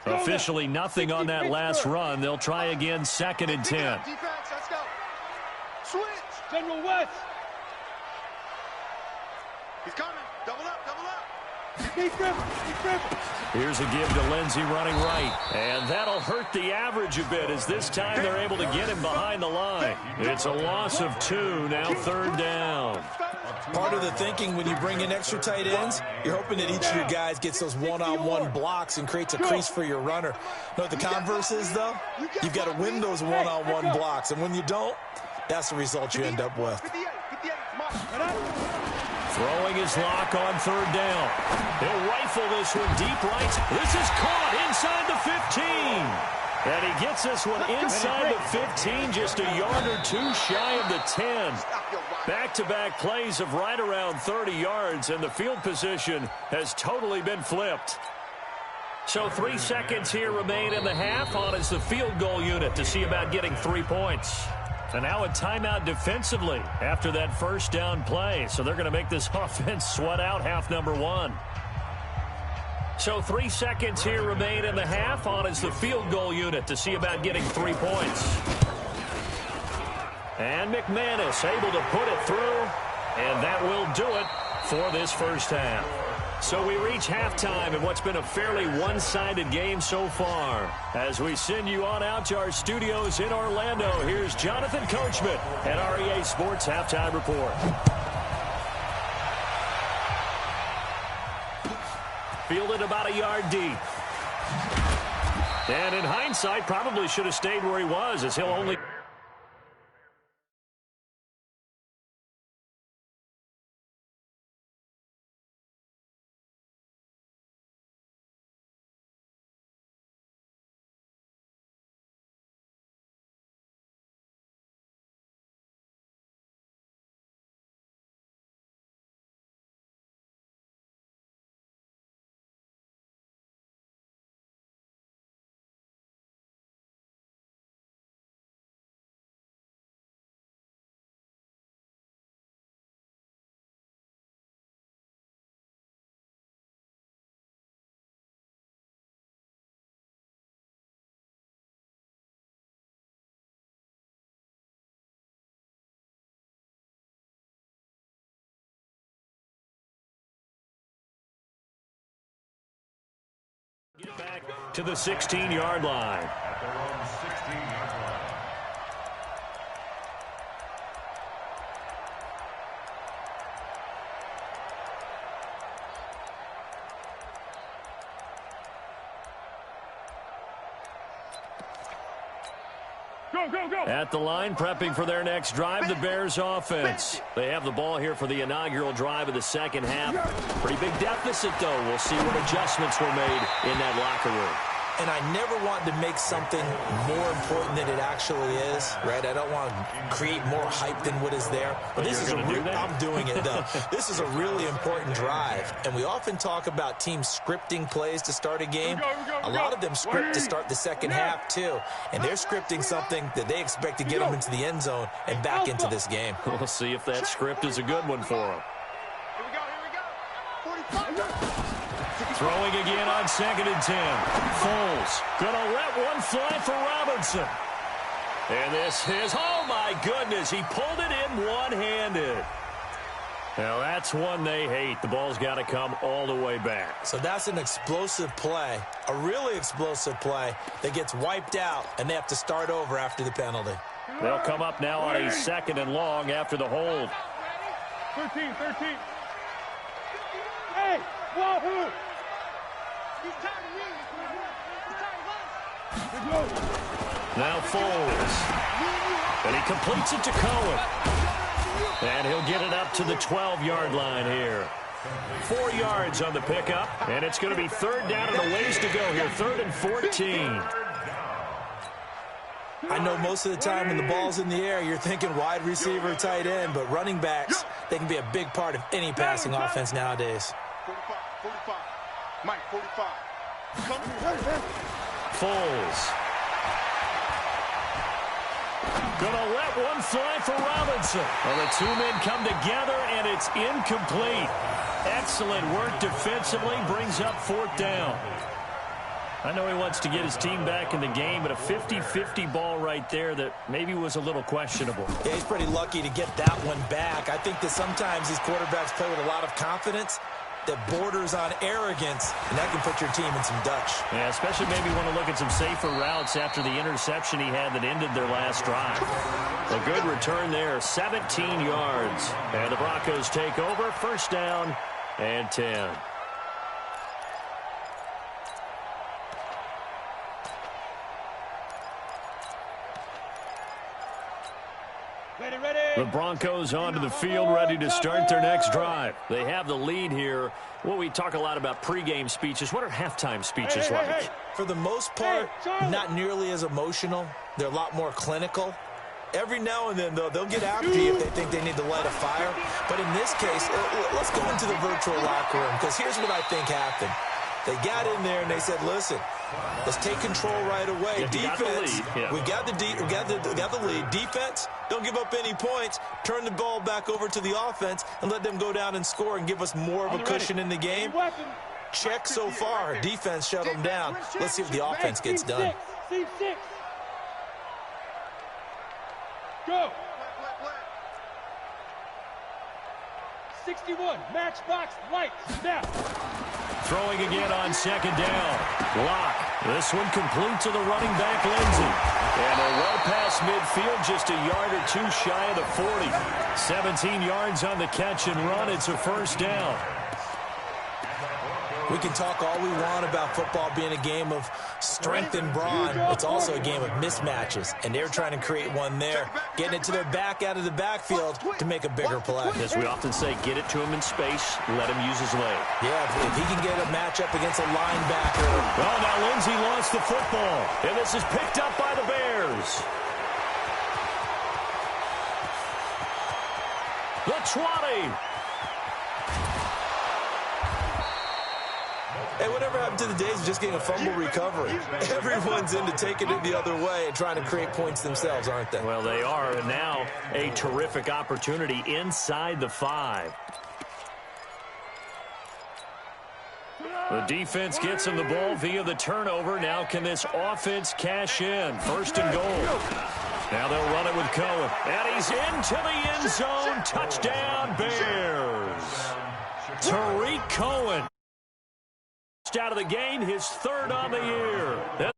Officially nothing on that last run. They'll try again, 2nd and 10. Defense, let's go. Switch. General West. He's coming. Double up, double up. Here's a give to Lindsey running right. And that'll hurt the average a bit as this time they're able to get him behind the line. It's a loss of 2, now 3rd down. Part of the thinking when you bring in extra tight ends, you're hoping that each of your guys gets those one-on-one blocks and creates a crease for your runner. You know what the converse is, though? You've got to win those one-on-one blocks, and when you don't, that's the result you end up with. Throwing his lock on 3rd down. He'll rifle this one deep right. This is caught inside the 15. And he gets this one inside the 15, just a yard or 2 shy of the 10. Back-to-back plays of right around 30 yards, and the field position has totally been flipped. So 3 seconds here remain in the half. On is the field goal unit to see about getting 3 points. And now a timeout defensively after that first down play. So they're going to make this offense sweat out half number 1. So 3 seconds here remain in the half. On is the field goal unit to see about getting 3 points. And McManus able to put it through. And that will do it for this first half. So we reach halftime in what's been a fairly one-sided game so far. As we send you on out to our studios in Orlando, here's Jonathan Coachman at REA Sports Halftime Report. Fielded about a yard deep. And in hindsight, probably should have stayed where he was, as he'll only... Get back to the 16-yard line. At their own 16-yard line. At the line, prepping for their next drive, the Bears offense. They have the ball here for the inaugural drive of the second half. Pretty big deficit, though. We'll see what adjustments were made in that locker room. And I never want to make something more important than it actually is, right? I don't want to create more hype than what is there. But this is I'm doing it, though. This is a really important drive. And we often talk about teams scripting plays to start a game. A lot of them script to start the second half, too. And they're scripting something that they expect to get them into the end zone and back into this game. We'll see if that script is a good one for them. Here we go. 45. Throwing again on 2nd and 10. Foles gonna let one fly for Robinson. And this is, oh my goodness, he pulled it in one-handed. Now that's one they hate. The ball's got to come all the way back. So that's an explosive play, a really explosive play that gets wiped out, and they have to start over after the penalty. They'll come up now on a 2nd and long after the hold. 13. Hey, wahoo! Now Foles. And he completes it to Cohen. And he'll get it up to the 12-yard line here. 4 yards on the pickup. And it's going to be 3rd down and a ways to go here. 3rd and 14. I know most of the time when the ball's in the air, you're thinking wide receiver, tight end, but running backs, they can be a big part of any passing offense nowadays. 45. Mike, 45. Foles. Gonna let one fly for Robinson. Well, the 2 men come together, and it's incomplete. Excellent work defensively, brings up 4th down. I know he wants to get his team back in the game, but a 50-50 ball right there that maybe was a little questionable. Yeah, he's pretty lucky to get that one back. I think that sometimes these quarterbacks play with a lot of confidence that borders on arrogance, and that can put your team in some Dutch. Yeah, especially maybe want to look at some safer routes after the interception he had that ended their last drive. A good return there, 17 yards. And the Broncos take over, first down and 10. The Broncos onto the field, ready to start their next drive. They have the lead here. Well, we talk a lot about pregame speeches. What are halftime speeches like? For the most part, not nearly as emotional. They're a lot more clinical. Every now and then, though, they'll get after you if they think they need to light a fire. But in this case, let's go into the virtual locker room, because here's what I think happened. They got in there and they said, listen, let's take control right away. Defense, we got the lead. Defense, don't give up any points. Turn the ball back over to the offense and let them go down and score and give us more of a cushion in the game. Check so far. Defense shut them down. Let's see if the offense gets done. Go. 61, matchbox, lights, now. Throwing again on second down. Lock. This one complete to the running back, Lindsey. And they're well past midfield, just a yard or two shy of the 40. 17 yards on the catch and run. It's a first down. We can talk all we want about football being a game of strength and brawn. It's also a game of mismatches, and they're trying to create one there, getting it to their back out of the backfield to make a bigger play. As we often say, get it to him in space, let him use his leg. Yeah, if he can get a matchup against a linebacker. Well, now Lindsey lost the football, and this is picked up by the Bears. The 20. Hey, whatever happened to the days of just getting a fumble recovery? Everyone's into taking it the other way and trying to create points themselves, aren't they? Well, they are, and now a terrific opportunity inside the 5. The defense gets him the ball via the turnover. Now can this offense cash in? First and goal. Now they'll run it with Cohen. And he's into the end zone. Touchdown, Bears. Tariq Cohen out of the game, his third on the year.